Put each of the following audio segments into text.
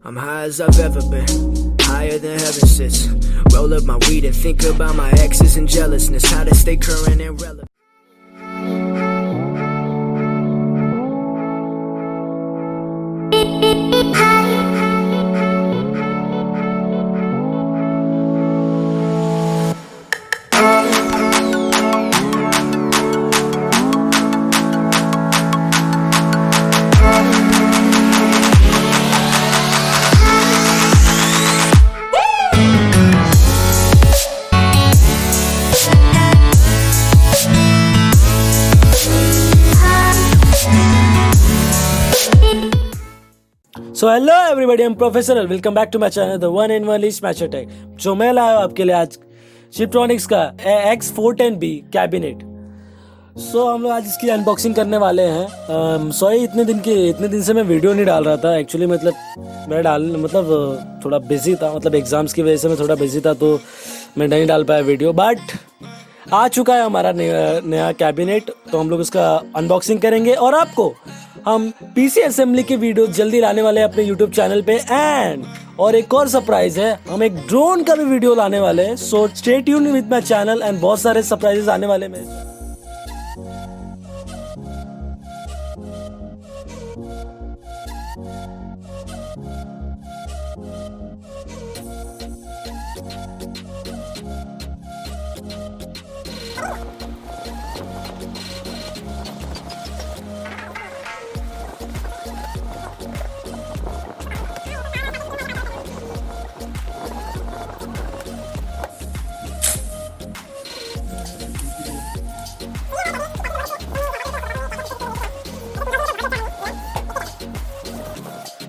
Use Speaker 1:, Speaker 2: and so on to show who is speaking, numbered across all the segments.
Speaker 1: I'm high as I've ever been, higher than heaven sits. Roll up my weed and think about my exes and jealousness, how to stay current and relevant.
Speaker 2: So hello everybody, I am professor, welcome back to my channel the one and only smasher tech. जो मैं लाया हूँ आपके लिए आज चिपट्रॉनिक्स का X410B cabinet. सो हम लोग आज इसकी अनबॉक्सिंग करने वाले हैं। सॉरी इतने दिन से मैं वीडियो नहीं डाल रहा था। एक्चुअली मतलब थोड़ा बिजी था, मतलब एग्जाम्स की वजह से मैं थोड़ा बिजी था, तो मैं नहीं डाल पाया वीडियो। बट आ चुका है हमारा नया कैबिनेट, तो हम लोग उसका अनबॉक्सिंग करेंगे और आपको हम पीसी असेंबली की वीडियो जल्दी लाने वाले हैं अपने यूट्यूब चैनल पे। एंड और एक और सरप्राइज है, हम एक ड्रोन का भी वीडियो लाने वाले हैं। So stay tuned with my channel and बहुत सारे सरप्राइजेस आने वाले हैं।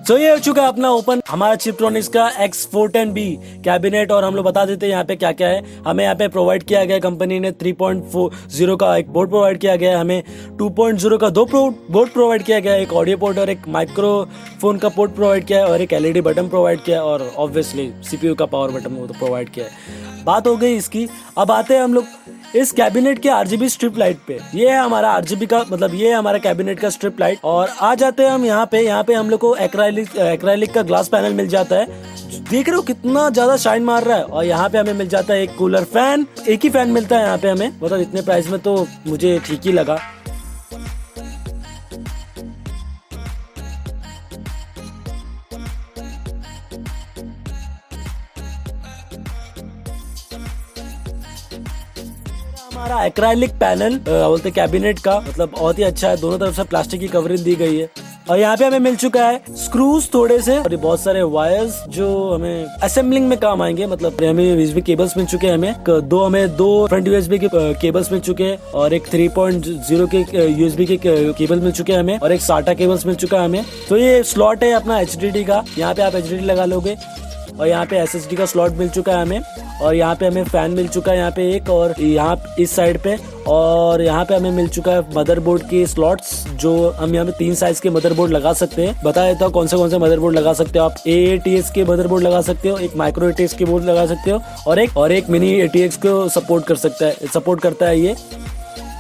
Speaker 2: तो ये हो चुका है अपना ओपन हमारा चिपट्रॉनिक्स का X410B कैबिनेट। और हम लोग बता देते हैं यहाँ पे क्या क्या है। हमें यहाँ पे प्रोवाइड किया गया, कंपनी ने 3.40 का एक बोर्ड प्रोवाइड किया गया है, हमें 2.0 का दो बोर्ड प्रोवाइड किया गया है, एक ऑडियो पोर्ट और एक माइक्रोफोन का पोर्ट प्रोवाइड किया है, और एक LED बटन प्रोवाइड किया है, और ऑब्वियसली CPU का पावर बटन वो तो प्रोवाइड किया है। बात हो गई इसकी। अब आते हैं हम लोग इस कैबिनेट के RGB स्ट्रिप लाइट पे। ये है हमारा RGB का, मतलब ये है हमारा कैबिनेट का स्ट्रिप लाइट। और आ जाते हैं हम यहाँ पे हम लोग को एक्राइलिक का ग्लास पैनल मिल जाता है। देख रहे हो कितना ज्यादा शाइन मार रहा है। और यहाँ पे हमें मिल जाता है एक कूलर फैन, एक ही फैन मिलता है यहाँ पे हमें, मतलब इतने प्राइस में तो मुझे ठीक ही लगा। हमारा एक्राइलिक पैनल बोलते कैबिनेट का, मतलब बहुत ही अच्छा है। दोनों तरफ से प्लास्टिक की कवरिंग दी गई है। और यहाँ पे हमें मिल चुका है स्क्रूज थोड़े से, और बहुत सारे वायर्स जो हमें असेंबलिंग में काम आएंगे। मतलब हमें USB केबल्स मिल चुके हैं, हमें दो फ्रंट USB के केबल्स मिल चुके हैं, और एक 3.0 के USB के केबल मिल चुके हैं हमें, और एक SATA केबल्स मिल चुका है हमें। तो ये स्लॉट है अपना HDD का, यहाँ पे आप HDD लगा लोगे। और यहाँ पे SSD का स्लॉट मिल चुका है हमें, और यहाँ पे हमें फैन मिल चुका है यहाँ पे एक, और यहाँ इस साइड पे। और यहाँ पे हमें मिल चुका है मदरबोर्ड के स्लॉट्स, जो हम यहाँ पे 3 साइज के मदरबोर्ड लगा सकते हैं। बता देता हूँ कौन से मदरबोर्ड लगा सकते हो आप। AATX के मदरबोर्ड लगा सकते हो, एक माइक्रो ATX के बोर्ड लगा सकते हो, और एक मिनी ATX को सपोर्ट करता है ये।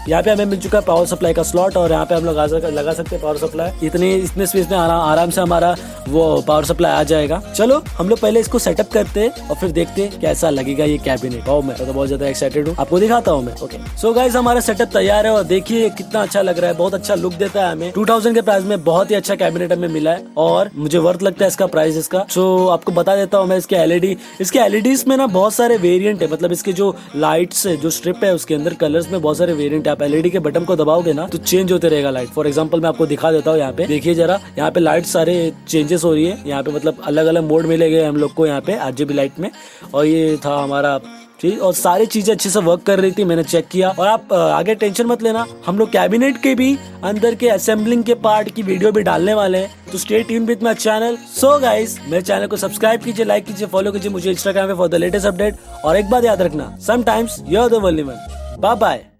Speaker 2: यहाँ पे हमें मिल चुका है पावर सप्लाई का स्लॉट, और यहाँ पे हम लोग लगा सकते हैं पावर सप्लाई। इतने स्पेस में आराम से हमारा वो पावर सप्लाई आ जाएगा। चलो हम लोग पहले इसको सेटअप करते हैं और फिर देखते हैं कैसा लगेगा ये कैबिनेट। मैं तो बहुत ज्यादा एक्साइटेड हूँ, आपको दिखाता हूँ मैं। ओके सो गाइस, हमारा सेटअप तैयार है और देखिए कितना अच्छा लग रहा है, बहुत अच्छा लुक देता है हमें। 2000 के प्राइस में बहुत ही अच्छा कैबिनेट हमें मिला है, और मुझे वर्थ लगता है इसका प्राइस इसका। सो आपको बता देता हूँ मैं इसके LEDs में ना बहुत सारे वेरियंट है। मतलब इसके जो लाइट्स है, जो स्ट्रिप है, उसके अंदर कलर्स में बहुत सारे वेरियंट है। आप LED के बटन को दबाओगे ना तो चेंज होते रहेगा लाइट। फॉर एग्जांपल मैं आपको दिखा देता हूँ, यहाँ पे देखिए जरा, यहाँ पे लाइट सारे चेंजेस हो रही है। यहाँ पे मतलब अलग अलग मोड मिलेंगे हम लोग को यहाँ पे RGB लाइट में। और ये था हमारा चीज, और सारी चीजें अच्छे से वर्क कर रही थी, मैंने चेक किया। और आप आगे टेंशन मत लेना, हम लोग कैबिनेट के भी अंदर के असेंबलिंग के पार्ट की वीडियो भी डालने वाले हैं। तो stay tuned with my channel. So guys, मेरे चैनल को सब्सक्राइब कीजिए, लाइक कीजिए, फॉलो कीजिए मुझे इंस्टाग्राम पे फॉर द लेटेस्ट अपडेट। और एक बात याद रखना, sometimes you are the only one. Bye bye.